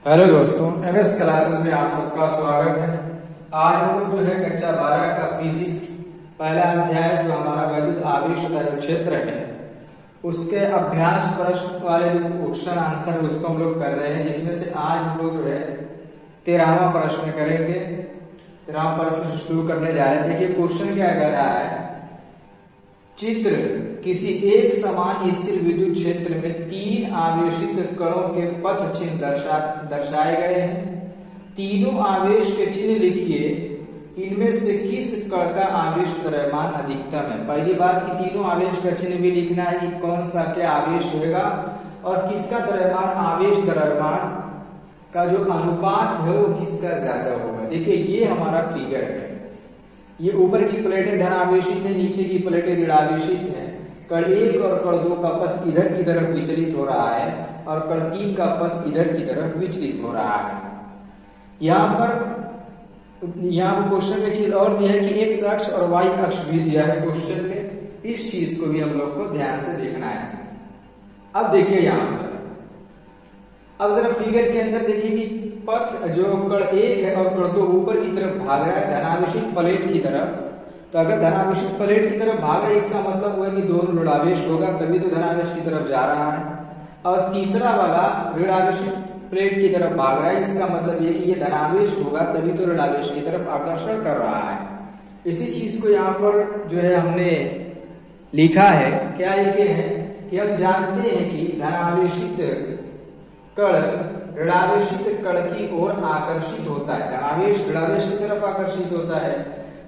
Hello दोस्तों, MS classes में आप सबका स्वागत है। आज हम लोग जो है कक्षा 12 का फिजिक्स पहला अध्याय जो हमारा वैद्युत आवेश का जो क्षेत्र है उसके अभ्यास प्रश्न वाले जो क्वेश्चन आंसर है उसको हम लोग कर रहे हैं, जिसमें से आज हम लोग जो है 13वां प्रश्न करेंगे। 13वां प्रश्न शुरू करने जा रहे हैं। देखिए क्वेश्चन क्या कह रहा है। चित्र किसी एक समान स्थिर विद्युत क्षेत्र में तीन आवेशित कणों के पथ चिन्ह दर्शाए गए हैं। तीनों आवेश के चिन्ह लिखिए। इनमें से किस कण का आवेश द्रव्यमान अधिकतम है। पहली बात कि तीनों आवेश का चिन्ह भी लिखना है कि कौन सा क्या आवेश होगा और किसका द्रव्यमान आवेश द्रव्यमान का जो अनुपात है वो किसका ज्यादा होगा। देखिए ये हमारा फिगर है। ये ऊपर की प्लेटें धनावेशित है, नीचे की प्लेटें ऋणावेशित है। कण 1 और कण 2 का पथ इधर की तरफ विचलित हो रहा है और कण 3 का पथ इधर की तरफ विचलित हो रहा है। यहाँ क्वेश्चन में चीज और दिया है कि एक्स अक्ष और वाई अक्ष भी दिया है क्वेश्चन में। इस चीज को भी हम लोग को ध्यान से देखना है। अब देखिए यहाँ पर, अब जरा फिगर के अंदर देखिए कि पथ जो कण 1 है और कण 2 ऊपर की तरफ भाग रहा है धनावेशित प्लेट की तरफ। तो अगर धनावेशित प्लेट की तरफ भाग रहा है इसका मतलब हुआ कि दोनों ऋणावेश होगा, तभी तो धनावेश की तरफ जा रहा है। और तीसरा वाला ऋणावेशित प्लेट की तरफ भाग रहा है, इसका मतलब ये कि ये धनावेश होगा, तभी तो ऋणावेश की तरफ आकर्षण कर रहा है। इसी चीज को यहाँ पर जो है हमने लिखा है। क्या लिखे हैं कि हम जानते हैं कि धनावेशित कण ऋणावेशित कण की ओर आकर्षित होता है। धनावेश ऋणावेश की तरफ आकर्षित होता है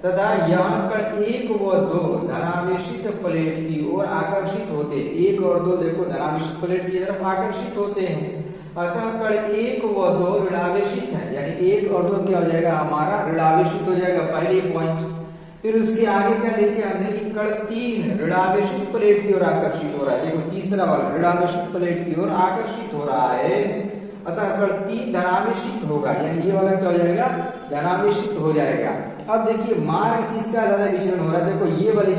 तथा यहाँ कण 1 व 2 धनावेशित प्लेट की ओर आकर्षित होते हैं। 1 और 2 देखो धनावेशित प्लेट की तरफ आकर्षित होते हैं। अतः कण 1 व 2 ऋणावेशित है, यानी 1 और 2 क्या हो जाएगा हमारा ऋणावेशित हो जाएगा, पहले पॉइंट। फिर उसके आगे क्या लिखे हमने कि कण 3 ऋणावेशित प्लेट की ओर आकर्षित हो रहा है। देखो तीसरा वाला ऋणावेशित प्लेट की ओर आकर्षित हो रहा है, अतः कण 3 धनावेशित होगा, यानी ये वाला क्या हो जाएगा धनावेशित हो जाएगा। अब देखिए मार्ग किसका ज्यादा विचलन हो रहा है। देखो ये वाली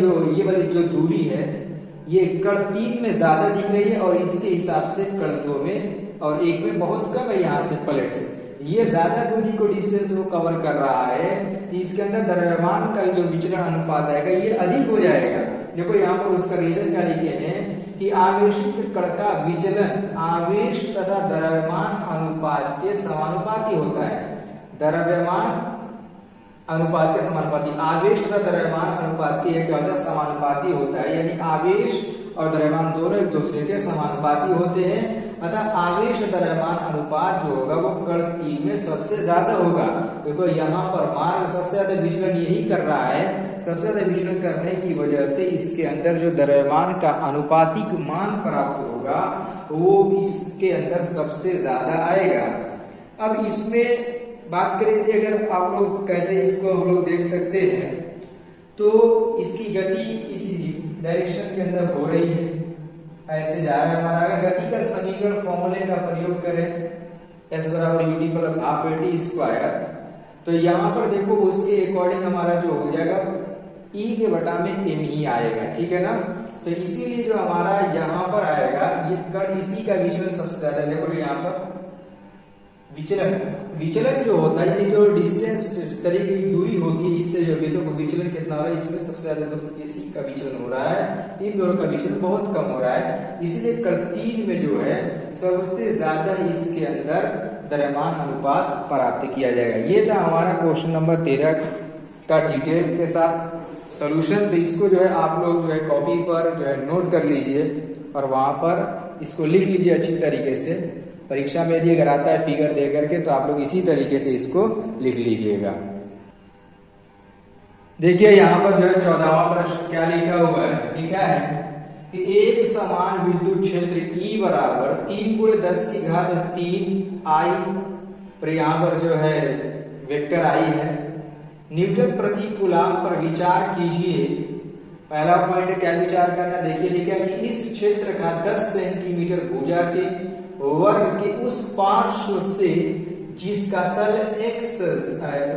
जो दूरी है ये कण 3 में ज्यादा दिख रही है और इसके हिसाब से कण 2 में और 1 में बहुत कम है। यहाँ से प्लेट से ये ज्यादा दूरी को डिस्टेंस को कवर कर रहा है, इसके अंदर द्रव्यमान का जो विचलन अनुपात आएगा ये अधिक हो जाएगा। देखो यहाँ पर उसका रीजन क्या लिखे हैं कि आवेशित कण का विचलन आवेश तथा द्रव्यमान अनुपात के समानुपाती होता है। द्रव्यमान अनुपात के समानुपाती, आवेश तथा द्रव्यमान अनुपात के क्या होता है समानुपाती होता है, यानी आवेश और द्रव्यमान दोनों एक दूसरे के समानुपाती होते हैं। अतः आवेश द्रव्यमान अनुपात जो होगा वो कण 3 में सबसे ज्यादा होगा। देखो यहाँ पर मार्ग सबसे ज्यादा विचलन यही कर रहा है। सबसे ज्यादा विचलन करने की वजह से इसके अंदर जो द्रव्यमान का अनुपातिक मान प्राप्त होगा वो इसके अंदर सबसे ज्यादा आएगा। अब इसमें बात करें कि अगर आप लोग कैसे इसको हम लोग देख सकते हैं, तो इसकी गति इसी डायरेक्शन के अंदर हो रही है, ऐसे जा रहा है हमारा। अगर गति का समीकरण फॉर्मूले का प्रयोग करें s बराबर ut plus half at square, तो यहाँ पर देखो उसके अकॉर्डिंग हमारा जो हो जाएगा e के बटा में m ही आएगा, ठीक है ना। तो इसीलिए जो हमारा यहाँ पर आएगा ये कण इसी का विचलन सबसे ज्यादा। देखो यहाँ पर विचलन जो होता है, ये जो डिस्टेंस तरीके की दूरी होती है इससे जो बिंदु को विचलन कितना हो रहा है, इसमें सबसे ज्यादा तो इसी का विचलन हो रहा है, इन दोनों का विचलन बहुत कम हो रहा है। इसलिए कण 3 में जो है सबसे ज्यादा इसके अंदर द्रव्यमान अनुपात प्राप्त किया जाएगा। ये था हमारा क्वेश्चन नंबर 13 का डिटेल के साथ सोल्यूशन। तो इसको जो है आप लोग जो है कॉपी पर जो है नोट कर लीजिए और वहां पर इसको लिख लीजिए अच्छी तरीके से। परीक्षा में यदि अगर आता है फिगर दे करके तो आप लोग इसी तरीके से इसको लिख लीजिएगा। देखिए यहाँ पर जो है 14वां प्रश्न क्या लिखा हुआ है। लिखा है कि एक समान विद्युत क्षेत्र E बराबर 3 × 10⁻³ I, पर यहाँ पर जो है वेक्टर I है। न्यूटन प्रति कूलम पर विचार कीजिए। पहला पॉइंट क्या विचार करना, देखिए लिखा कि इस क्षेत्र का 10 सेंटीमीटर भुजा के वर्ग के उस पार्श्व से जिसका तल x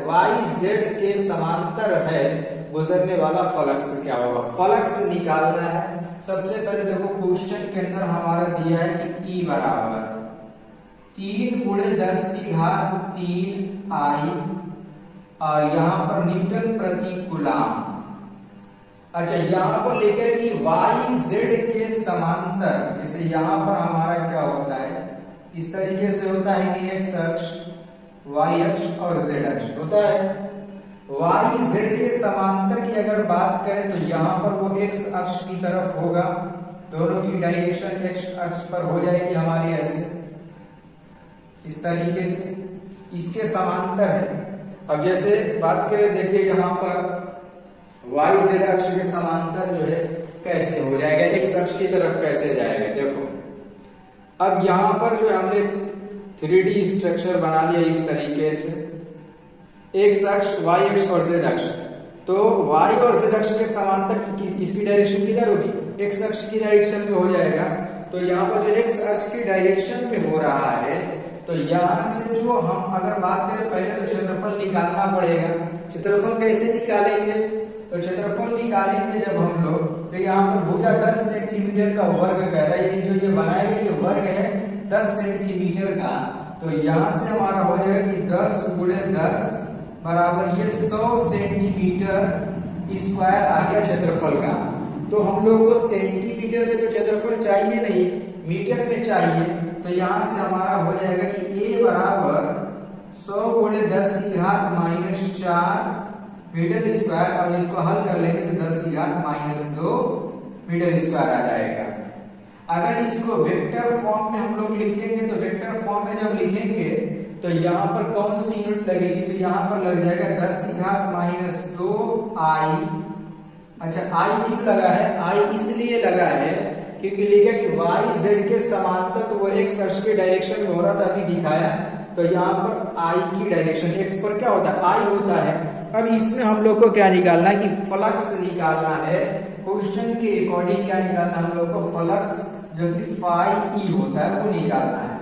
y z के समांतर है गुजरने वाला फ्लक्स क्या होगा। फ्लक्स निकालना है। सबसे पहले देखो क्वेश्चन के अंदर हमारा दिया है कि E बराबर 3×10⁻³ और यहाँ पर न्यूटन प्रति कूलाम। अच्छा, यहाँ पर लिखे कि वाई जेड के समांतर, जैसे यहाँ पर हमारा क्या होता है, इस तरीके से होता है कि एक्स अक्ष, वाई अक्ष और जेड अक्ष होता है। वाई जेड के समांतर की अगर बात करें तो यहाँ पर वो एक्स अक्ष की तरफ होगा, दोनों की डायरेक्शन एक्स अक्ष पर हो जाएगी हमारी, ऐसे इस तरीके से इसके समांतर है। अब जैसे बात करें, देखिए यहाँ पर वाई जेड अक्ष के समांतर जो है कैसे हो जाएगा, एक्स अक्ष की तरफ कैसे जाएगा। देखो अब यहाँ पर जो हमने 3D स्ट्रक्चर बना लिया इस तरीके से, एक्स अक्ष, वाई अक्ष और जेड अक्ष। तो वाई और जेड अक्ष के समांतर इसकी डायरेक्शन किधर होगी, एक्स अक्ष की डायरेक्शन में हो जाएगा। तो यहाँ पर जो एक्स अक्ष की डायरेक्शन में हो रहा है, तो यहाँ से जो हम अगर बात करें, पहले तो क्षेत्रफल निकालना पड़ेगा। क्षेत्रफल कैसे निकालेंगे, तो क्षेत्रफल निकालेंगे जब हम लोग, तो यहाँ पर भुजा 10 सेंटीमीटर का वर्ग कह रहा है, यानी जो ये बनाएगा ये वर्ग है 10 सेंटीमीटर का। तो यहाँ से हमारा हो जाएगा कि 10×10 बराबर ये 100 सेंटीमीटर स्क्वायर आ गया क्षेत्रफल का। तो हम लोग को सेंटीमीटर में जो क्षेत्रफल चाहिए नहीं, मीटर में चाहिए। तो यहाँ से हमारा हो जाएगा कि a बराबर 100×10⁻⁴ मीटर स्क्वायर, और इसको हल कर लेंगे तो 10⁻²मीटर स्क्वायर आ जाएगा। अगर इसको वेक्टर फॉर्म में हम लोग लिखेंगे, तो वेक्टर फॉर्म में जब लिखेंगे तो यहाँ पर कौन सी यूनिट लगेगी, तो यहाँ पर लग जाएगा 10⁻²i। अच्छा, i क्यों लगा है, i इसलिए लगा है क्योंकि लिखा कि वाई जेड के समांतर, तो वो एक्स अक्ष के डायरेक्शन में हो रहा था, अभी दिखाया। तो यहाँ पर आई की डायरेक्शन, एक्स पर क्या होता है, आई होता है। अब इसमें हम लोग को क्या निकालना है कि फ्लक्स निकालना है। क्वेश्चन के अकॉर्डिंग क्या निकालना है हम लोग को, फ्लक्स जो कि φe होता है वो निकालना है।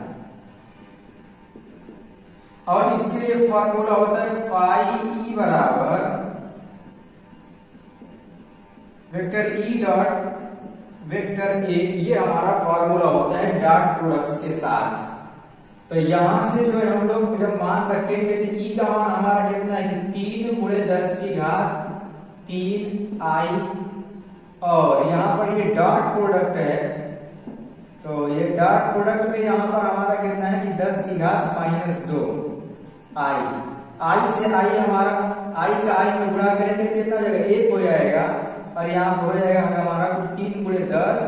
और इसके लिए फॉर्मूला होता है φe बराबर vector e dot vector a, ये हमारा फॉर्मूला होता है डॉट प्रोडक्ट्स के साथ। तो यहां से जो है हम लोग जब मान रखेंगे तो e का मान हमारा कितना है कि 3×10⁻³ और यहाँ पर ये डॉट प्रोडक्ट है, तो ये डॉट प्रोडक्ट में यहाँ पर हमारा कितना है कि 10⁻²। आई से आई हमारा, आई का आई में गुणा करेंगे कितना जगह 1 हो जाएगा, और यहाँ हो जाएगा हमारा 3×10,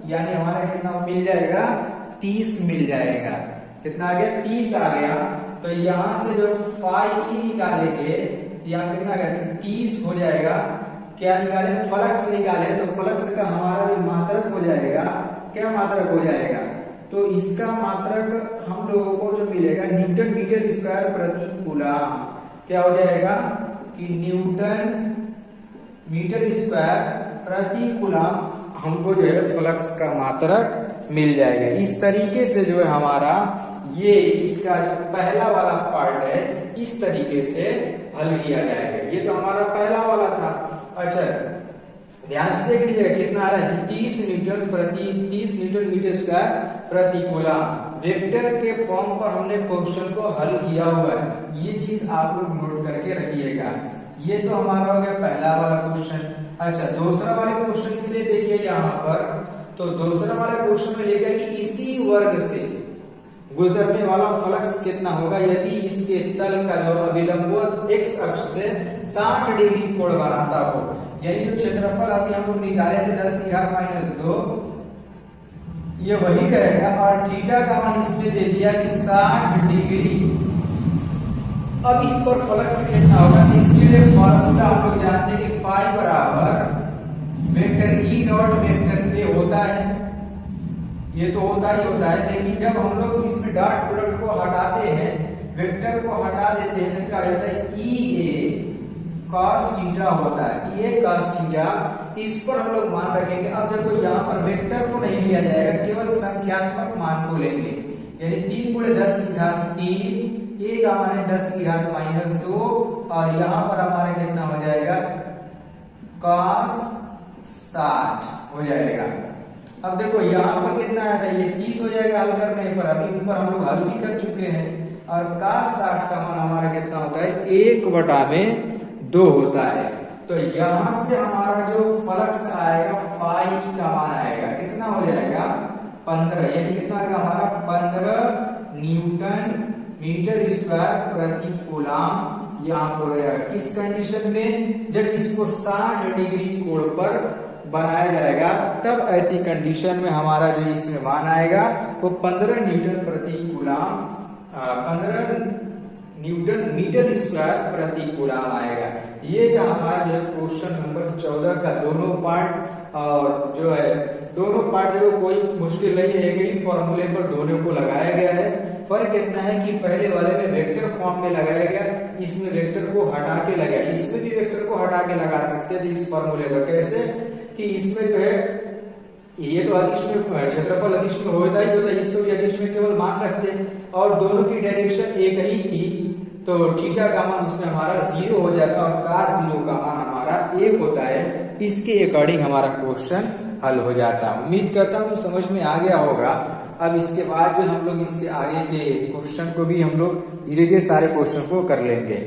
यानी हमारा कितना मिल जाएगा 30 मिल जाएगा। कितना आ गया, 30 आ गया। तो यहाँ से जो φe निकालेंगे तो यहाँ कितना आ गया 30 हो जाएगा। क्या निकाले, फ्लक्स निकाले, तो फ्लक्स का हमारा जो मात्रक हो जाएगा, क्या मात्रक हो जाएगा, तो इसका मात्रक हम लोगों को जो मिलेगा न्यूटन मीटर स्क्वायर प्रति कूलाम। क्या हो जाएगा कि न्यूटन मीटर स्क्वायर प्रति कूलाम हमको जो है फ्लक्स का मात्रक मिल जाएगा। इस तरीके से जो है हमारा ये इसका जो पहला वाला पार्ट है इस तरीके से हल किया जाएगा। ये तो हमारा पहला वाला था। अच्छा, ध्यान से देख लीजिएगा कितना आ रहा है 30 न्यूटन मीटर स्क्वायर प्रति कूलाम। वेक्टर के फॉर्म पर हमने क्वेश्चन को हल किया हुआ है, ये चीज आप लोग नोट करके रखिएगा। ये तो हमारा हो गया पहला वाला क्वेश्चन। अच्छा, दूसरा वाले क्वेश्चन के लिए देखिए यहाँ पर, तो दूसरा वाला क्वेश्चन में लेगा कि इसी वर्ग से गुजरने वाला फ्लक्स कितना होगा यदि इसके तल का जो अभिलंबवत एक्स अक्ष से 60 डिग्री कोण बनाता हो। यानी जो क्षेत्रफल अभी हम लोग निकाले थे 10⁻², ये वही रहेगा, और थीटा का मान इसमें दे दिया कि 60 डिग्री। अब इस पर फ्लक्स कितना होगा, इसके लिए फॉर्मूला हम लोग जानते हैं कि फाई बराबर vector E dot vector A होता है। ये तो होता ही होता है, लेकिन जब हम लोग इसमें डॉट प्रोडक्ट को हटाते हैं, वेक्टर को हटा देते हैं, तो क्या होता है ई ए cos थीटा होता है, ई ए cos थीटा। इस पर हम लोग मान रखेंगे। अब देखो यहाँ पर वेक्टर को नहीं लिया जाएगा, केवल संख्यात्मक मान को लेंगे, यानी 3×10⁻³ ए का मान है 10⁻², और यहाँ पर हमारा कितना हो जाएगा cos 60 हो जाएगा। अब देखो यहाँ पर कितना आया था, ये 30 हो जाएगा हल करने पर, अभी ऊपर हम लोग हल भी कर चुके हैं। और cos 60 का मान हमारा कितना होता है, 1/2 होता है। तो यहां से हमारा जो फ्लक्स आएगा फाई का मान आएगा, कितना हो जाएगा 15, यानी कितना आएगा हमारा 15 न्यूटन मीटर स्क्वायर प्रति कूलम यहाँ पर रहेगा। किस कंडीशन में, जब इसको 60 डिग्री कोण पर बनाया जाएगा, तब ऐसी कंडीशन में हमारा जो इसमें मान आएगा वो 15 न्यूटन प्रति कूलम 15 न्यूटन मीटर स्क्वायर प्रति कूलम आएगा। ये जो हमारा जो क्वेश्चन नंबर 14 का दोनों पार्ट, और जो है दोनों पार्ट जो कोई मुश्किल नहीं है, एक ही फॉर्मूले पर दोनों को लगाया गया है। फर्क इतना है कि पहले वाले में वेक्टर फॉर्म में लगाया गया, इसमें वेक्टर को हटा के लगाया। इसमें भी वेक्टर को हटा के लगा सकते थे इस फॉर्मूले पर। कैसे कि इसमें जो है ये तो अदिश में क्षेत्रफल अदिश में होता ही होता है, इसको भी अदिश में केवल मान रखते हैं, और दोनों की डायरेक्शन एक ही थी, तो थीटा का मान उसमें हमारा 0 हो जाएगा और cos 0 का मान हमारा 1 होता है। इसके अकॉर्डिंग हमारा क्वेश्चन हल हो जाता है। उम्मीद करता हूँ समझ में आ गया होगा। अब इसके बाद जो हम लोग इसके आगे के क्वेश्चन को भी हम लोग धीरे धीरे सारे क्वेश्चन को कर लेंगे।